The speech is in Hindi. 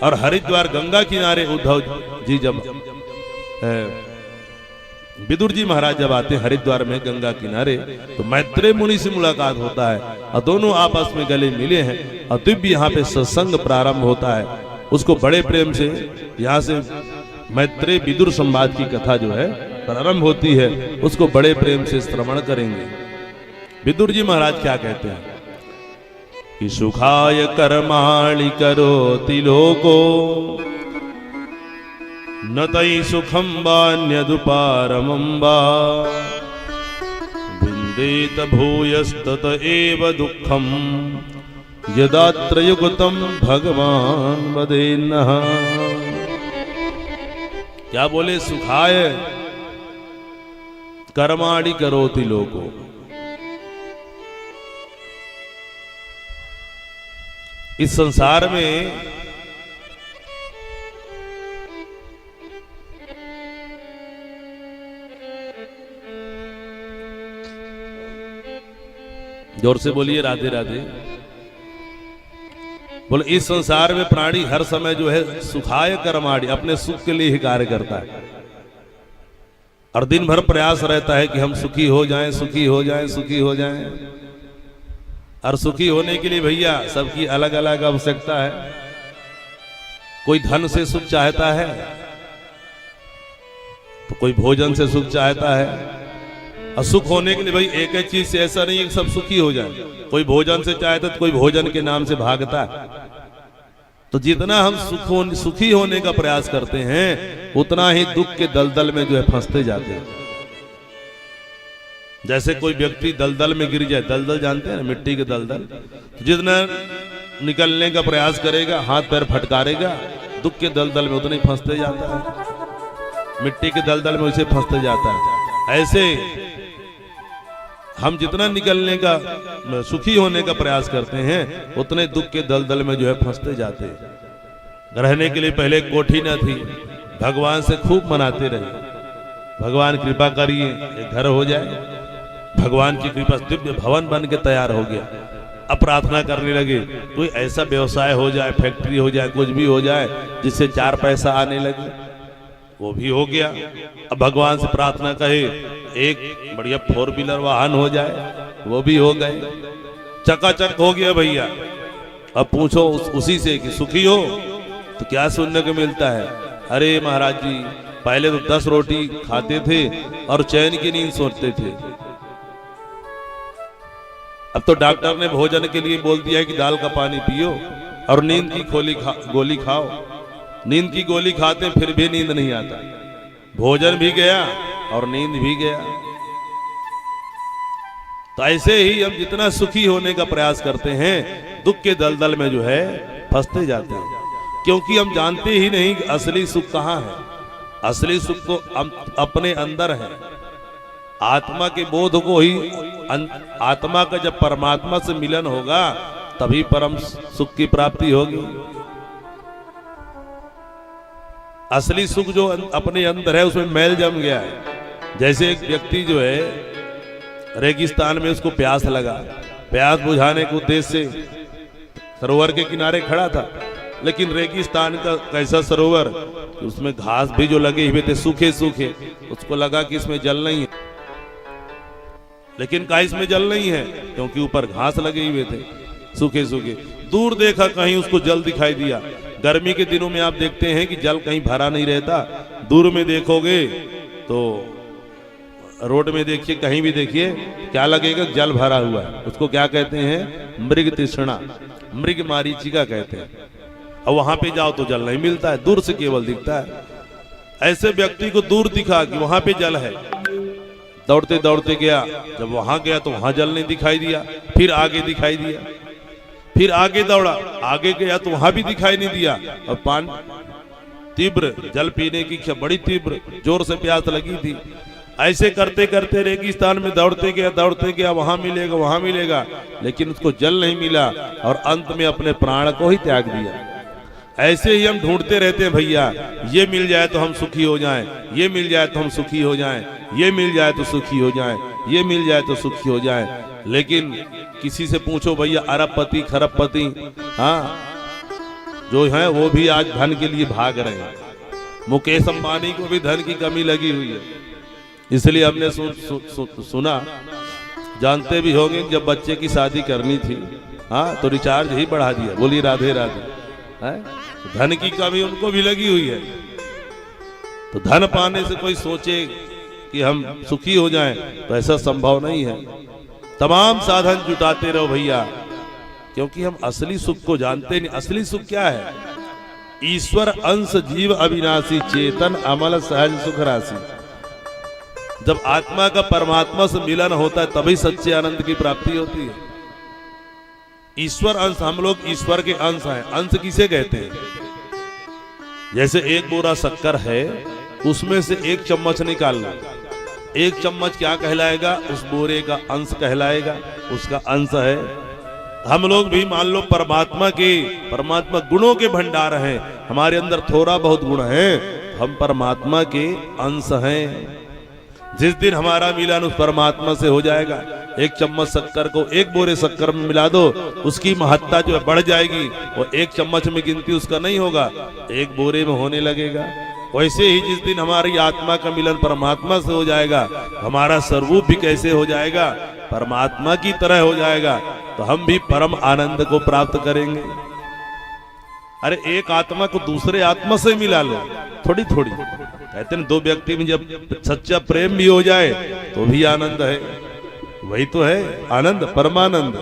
और हरिद्वार गंगा किनारे उद्धव जी जब विदुर जी महाराज जब आते हैं हरिद्वार में गंगा किनारे, तो मैत्रेय मुनि से मुलाकात होता है और दोनों आपस में गले मिले हैं और दिव्य यहाँ पे सत्संग प्रारंभ होता है। उसको बड़े प्रेम से यहाँ से मैत्रेय विदुर संवाद की कथा जो है प्रारंभ होती है, उसको बड़े प्रेम से श्रवण करेंगे। विदुर जी महाराज क्या कहते हैं कि सुखाय कर्माणि करोति लोको न तई सुखम वान्यदुपारमं वा विन्देत भूयस्तत एव दुःखम यदात्र युगतम भगवान वदेन्नः। क्या बोले? सुखाय कर्माणि करोति लोको। इस संसार में जोर से बोलिए राधे राधे। बोले इस संसार में प्राणी हर समय जो है सुखाय कर्माणि, अपने सुख के लिए ही कार्य करता है और दिन भर प्रयास रहता है कि हम सुखी हो जाएं, सुखी हो जाएं, सुखी हो जाएं। और सुखी होने के लिए भैया सबकी अलग अलग आवश्यकता है। कोई धन से सुख चाहता है, तो कोई भोजन से सुख चाहता है। और सुख होने के लिए भाई एक ही चीज से ऐसा नहीं है कि सब सुखी हो जाए। कोई भोजन से चाहता है तो कोई भोजन के नाम से भागता है। तो जितना हम सुखी होने का प्रयास करते हैं उतना ही दुख के दलदल में जो है फंसते जाते हैं। जैसे कोई व्यक्ति दलदल में गिर जाए, दलदल जानते हैं ना, मिट्टी के दलदल, जितना निकलने का प्रयास करेगा, हाथ पैर फटकारेगा, दुख के दलदल में उतना ही फंसते जाता है। मिट्टी के दलदल में उसे फंसते जाता है। ऐसे हम जितना निकलने का, सुखी होने का प्रयास करते हैं उतने दुख के दलदल में जो है फंसते जाते हैं। रहने के लिए पहले कोठी न थी, भगवान से खूब मनाते रहे, भगवान कृपा करिए एक घर हो जाए। भगवान की कृपा से दिव्य भवन बन के तैयार हो गया। अब प्रार्थना करने लगे कोई ऐसा व्यवसाय हो जाए, फैक्ट्री हो जाए, कुछ भी हो जाए जिससे 4 पैसा आने लगे। वो भी हो गया। अब भगवान से प्रार्थना कहे एक बढ़िया 4 व्हीलर वाहन हो जाए, वो भी हो गए। चकाचक हो गया भैया। अब पूछो उसी से कि सुखी हो, तो क्या सुनने को मिलता है? अरे महाराज जी पहले तो 10 रोटी खाते थे और चैन की नींद सोचते थे। अब तो डॉक्टर ने भोजन के लिए बोल दिया है कि दाल का पानी पियो और नींद की गोली खाओ। नींद की गोली खाते फिर भी नींद नहीं आता। भोजन भी गया और नींद भी गया। तो ऐसे ही हम जितना सुखी होने का प्रयास करते हैं दुख के दलदल में जो है फंसते जाते हैं, क्योंकि हम जानते ही नहीं कि असली सुख कहाँ है। असली सुख तो अपने अंदर है। आत्मा के बोध को ही, आत्मा का जब परमात्मा से मिलन होगा तभी परम सुख की प्राप्ति होगी। असली सुख जो अपने अंदर है उसमें मैल जम गया है। जैसे एक व्यक्ति जो है रेगिस्तान में उसको प्यास लगा, प्यास बुझाने के उद्देश्य से सरोवर के किनारे खड़ा था, लेकिन रेगिस्तान का कैसा सरोवर, उसमें घास भी जो लगे हुए थे सूखे सूखे। उसको लगा कि इसमें जल नहीं है, लेकिन कहा इसमें जल नहीं है क्योंकि ऊपर घास लगे हुए थे सूखे सूखे। दूर देखा कहीं उसको जल दिखाई दिया। गर्मी के दिनों में आप देखते हैं कि जल कहीं भरा नहीं रहता। दूर में देखोगे तो रोड में देखिए, कहीं भी देखिए, क्या लगेगा? जल भरा हुआ है। उसको क्या कहते हैं? मृग तृष्णा, मृग मारीचिका कहते हैं। और वहां पे जाओ तो जल नहीं मिलता है, दूर से केवल दिखता है। ऐसे व्यक्ति को दूर दिखा कि वहां पे जल है, दौड़ते दौड़ते गया। जब वहां गया तो वहां जल नहीं दिखाई दिया। फिर आगे दिखाई दिया, फिर आगे दौड़ा, आगे गया तो वहां भी दिखाई नहीं दिया। और तीव्र जल पीने की इच्छा, बड़ी तीव्र जोर से प्यास लगी थी। ऐसे करते करते रेगिस्तान में दौड़ते गया, वहां मिलेगा वहां मिलेगा, लेकिन उसको जल नहीं मिला और अंत में अपने प्राण को ही त्याग दिया। ऐसे ही हम ढूंढते रहते हैं भैया, ये मिल जाए तो हम सुखी हो जाएं, ये मिल जाए तो हम सुखी हो जाएं, ये मिल जाए तो सुखी हो जाएं, ये मिल जाए तो सुखी हो जाएं। लेकिन किसी से पूछो भैया अरबपति खरबपति, हाँ जो हैं वो भी आज धन के लिए भाग रहे हैं। मुकेश अंबानी को भी धन की कमी लगी हुई है, इसलिए हमने सुना, जानते भी होंगे, जब बच्चे की शादी करनी थी, हाँ, तो रिचार्ज ही बढ़ा दिया। बोलिए राधे राधे। है धन की कमी उनको भी लगी हुई है। तो धन पाने से कोई सोचे कि हम सुखी हो जाएं, तो ऐसा संभव नहीं है। तमाम साधन जुटाते रहो भैया, क्योंकि हम असली सुख को जानते नहीं। असली सुख क्या है? ईश्वर अंश जीव अविनाशी, चेतन अमल सहज सुख राशि। जब आत्मा का परमात्मा से मिलन होता है तभी सच्चे आनंद की प्राप्ति होती है। ईश्वर अंश, हम लोग ईश्वर के अंश हैं। अंश किसे कहते हैं? जैसे एक बोरा शक्कर है, उसमें से एक चम्मच निकालना, एक चम्मच क्या कहलाएगा? उस बोरे का अंश कहलाएगा, उसका अंश है। हम लोग भी मान लो परमात्मा गुणों के भंडार हैं, हमारे अंदर थोड़ा बहुत गुण है, हम परमात्मा के अंश हैं। जिस दिन हमारा मिलन उस परमात्मा से हो जाएगा, एक चम्मच शक्कर को एक बोरे शक्कर में मिला दो, उसकी महत्ता जो है बढ़ जाएगी। वो एक चम्मच में गिनती उसका नहीं होगा, एक बोरे में होने लगेगा। वैसे ही जिस दिन हमारी आत्मा का मिलन परमात्मा से हो जाएगा, हमारा स्वरूप भी कैसे हो जाएगा? परमात्मा की तरह हो जाएगा। तो हम भी परम आनंद को प्राप्त करेंगे। अरे एक आत्मा को दूसरे आत्मा से मिला लो, थोड़ी थोड़ी। कहते हैं दो व्यक्ति में जब सच्चा प्रेम भी हो जाए तो भी आनंद है। वही तो है आनंद, परमानंद।